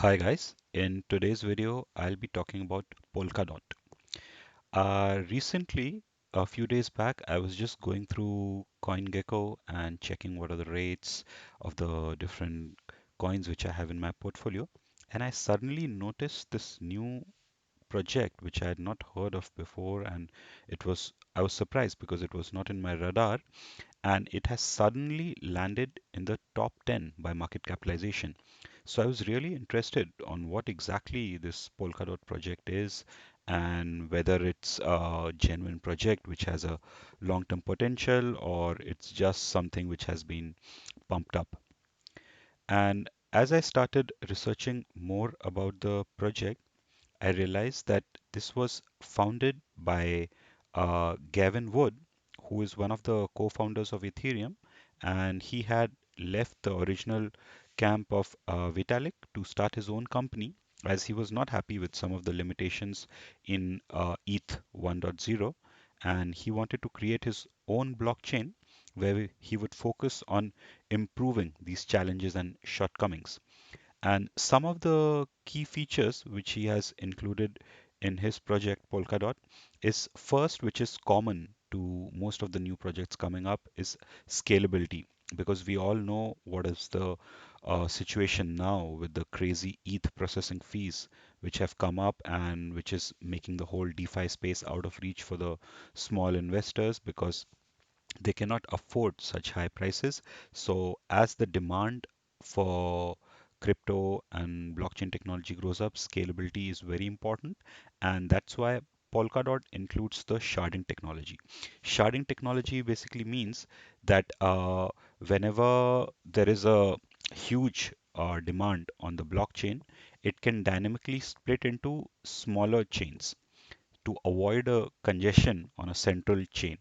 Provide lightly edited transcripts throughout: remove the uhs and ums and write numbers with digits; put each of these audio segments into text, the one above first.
Hi guys, in today's video I'll be talking about Polkadot. Recently, a few days back, I was just going through CoinGecko and checking what are the rates of the different coins which I have in my portfolio, and I suddenly noticed this new project which I had not heard of before, and I was surprised because it was not in my radar, and it has suddenly landed in the top 10 by market capitalization. So I was really interested on what exactly this Polkadot project is and whether it's a genuine project which has a long-term potential or it's just something which has been pumped up. And as I started researching more about the project, I realized that this was founded by Gavin Wood, who is one of the co-founders of Ethereum, and he had left the original camp of Vitalik to start his own company as he was not happy with some of the limitations in ETH 1.0, and he wanted to create his own blockchain where he would focus on improving these challenges and shortcomings. And some of the key features which he has included in his project Polkadot is first, which is common to most of the new projects coming up, is scalability. Because we all know what is the situation now with the crazy ETH processing fees which have come up and which is making the whole DeFi space out of reach for the small investors because they cannot afford such high prices. So as the demand for crypto and blockchain technology grows up, scalability is very important, and that's why Polkadot includes the sharding technology. Sharding technology basically means that whenever there is a huge demand on the blockchain, it can dynamically split into smaller chains to avoid a congestion on a central chain,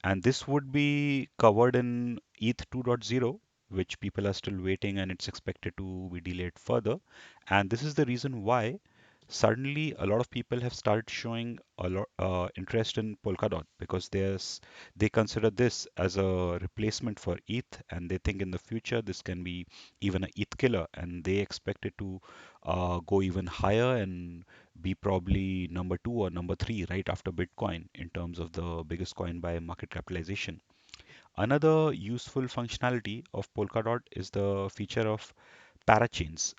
and this would be covered in ETH 2.0, which people are still waiting and it's expected to be delayed further. And this is the reason why suddenly a lot of people have started showing a lot interest in Polkadot because they consider this as a replacement for ETH, and they think in the future this can be even a ETH killer, and they expect it to go even higher and be probably number two or number three right after Bitcoin in terms of the biggest coin by market capitalization. Another useful functionality of Polkadot is the feature of parachains,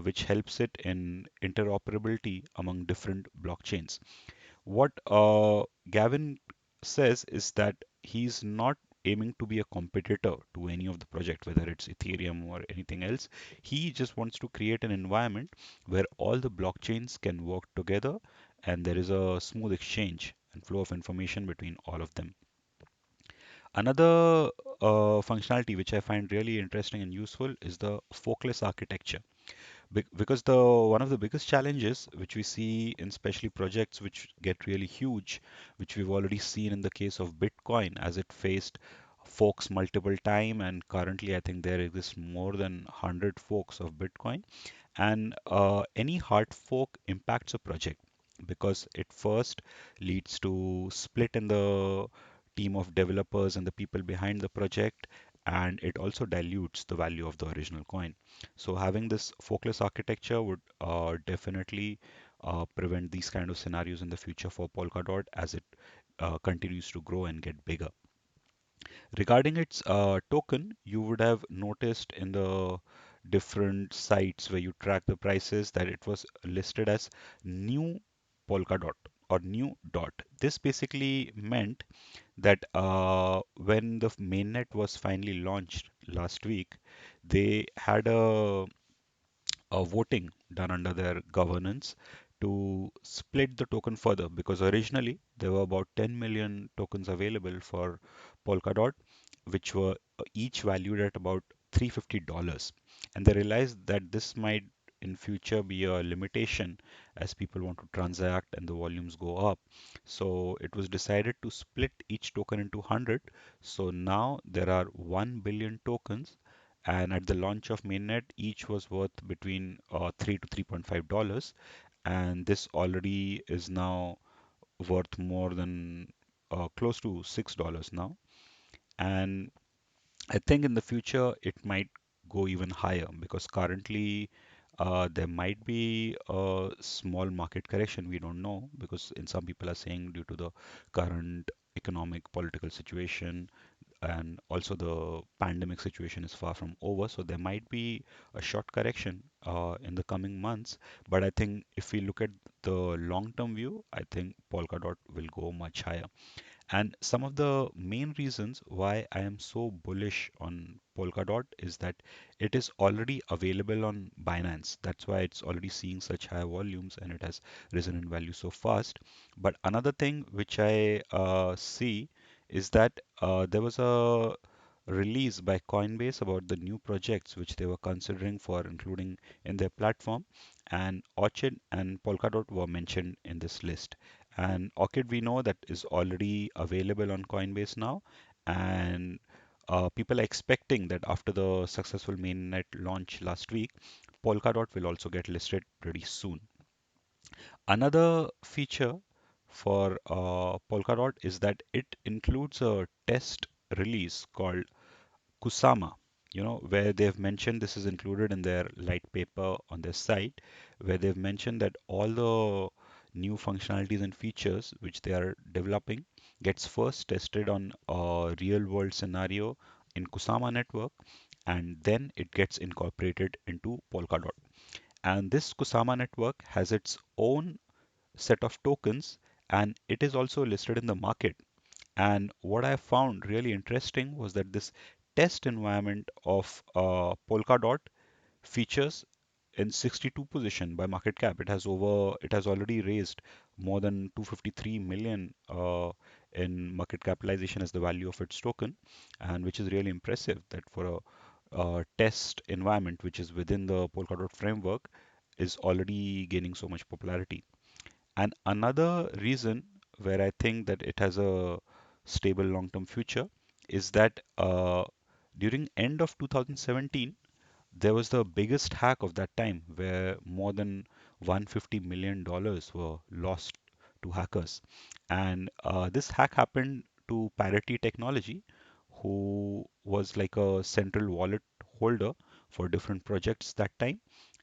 which helps it in interoperability among different blockchains. What Gavin says is that he's not aiming to be a competitor to any of the project, whether it's Ethereum or anything else. He just wants to create an environment where all the blockchains can work together and there is a smooth exchange and flow of information between all of them. Another functionality which I find really interesting and useful is the forkless architecture. Because the one of the biggest challenges which we see in especially projects which get really huge, which we've already seen in the case of Bitcoin as it faced forks multiple time, and currently I think there exists more than 100 forks of Bitcoin, and any hard fork impacts a project because it first leads to split in the team of developers and the people behind the project, and it also dilutes the value of the original coin. So having this forkless architecture would definitely prevent these kind of scenarios in the future for Polkadot as it continues to grow and get bigger. Regarding its token, you would have noticed in the different sites where you track the prices that it was listed as new Polkadot or new dot. This basically meant that when the mainnet was finally launched last week, they had a voting done under their governance to split the token further because originally there were about 10 million tokens available for Polkadot, which were each valued at about $350. And they realized that this might in future be a limitation as people want to transact and the volumes go up. So it was decided to split each token into 100. So now there are 1 billion tokens, and at the launch of mainnet each was worth between 3 to $3.5, and this already is now worth more than close to $6 now, and I think in the future it might go even higher because currently There might be a small market correction. We don't know because in some people are saying due to the current economic political situation and also the pandemic situation is far from over. So there might be a short correction in the coming months. But I think if we look at the long-term view, I think Polkadot will go much higher. And some of the main reasons why I am so bullish on Polkadot is that it is already available on Binance. That's why it's already seeing such high volumes and it has risen in value so fast. But another thing which I see is that there was a release by Coinbase about the new projects which they were considering for including in their platform, and Orchid and Polkadot were mentioned in this list. And Orchid we know that is already available on Coinbase now, and people are expecting that after the successful mainnet launch last week, Polkadot will also get listed pretty soon. Another feature for Polkadot is that it includes a test release called Kusama, where they've mentioned this is included in their light paper on their site, where they've mentioned that all the new functionalities and features which they are developing gets first tested on a real world scenario in Kusama network, and then it gets incorporated into Polkadot. And this Kusama network has its own set of tokens and it is also listed in the market. And what I found really interesting was that this test environment of Polkadot features in 62 position by market cap. It has already raised more than 253 million in market capitalization as the value of its token, and which is really impressive that for a test environment which is within the Polkadot framework is already gaining so much popularity. And another reason where I think that it has a stable long-term future is that during end of 2017, there was the biggest hack of that time where more than $150 million were lost to hackers. And this hack happened to Parity Technology, who was like a central wallet holder for different projects that time.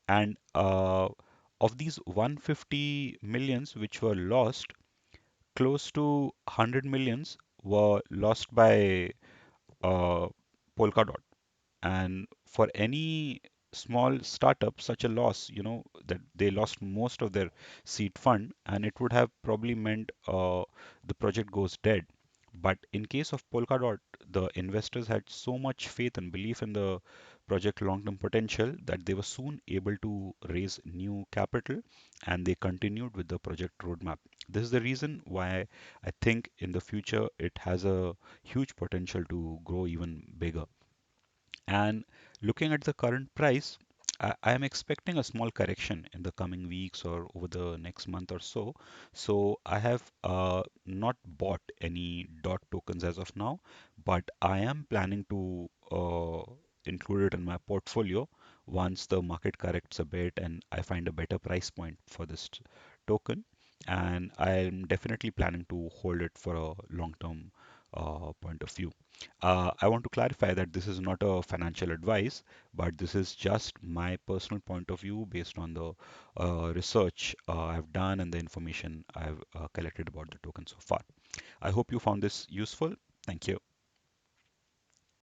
And of these 150 millions which were lost, close to 100 millions were lost by uh, Polkadot. And for any small startup, such a loss, that they lost most of their seed fund, and it would have probably meant the project goes dead. But in case of Polkadot, the investors had so much faith and belief in the project long-term potential that they were soon able to raise new capital and they continued with the project roadmap. This is the reason why I think in the future it has a huge potential to grow even bigger. And looking at the current price, I am expecting a small correction in the coming weeks or over the next month or so. So I have not bought any DOT tokens as of now, but I am planning to include it in my portfolio once the market corrects a bit and I find a better price point for this token. And I am definitely planning to hold it for a long-term point of view. I want to clarify that this is not a financial advice, but this is just my personal point of view based on the research I've done and the information I've collected about the token so far. I hope you found this useful. Thank you.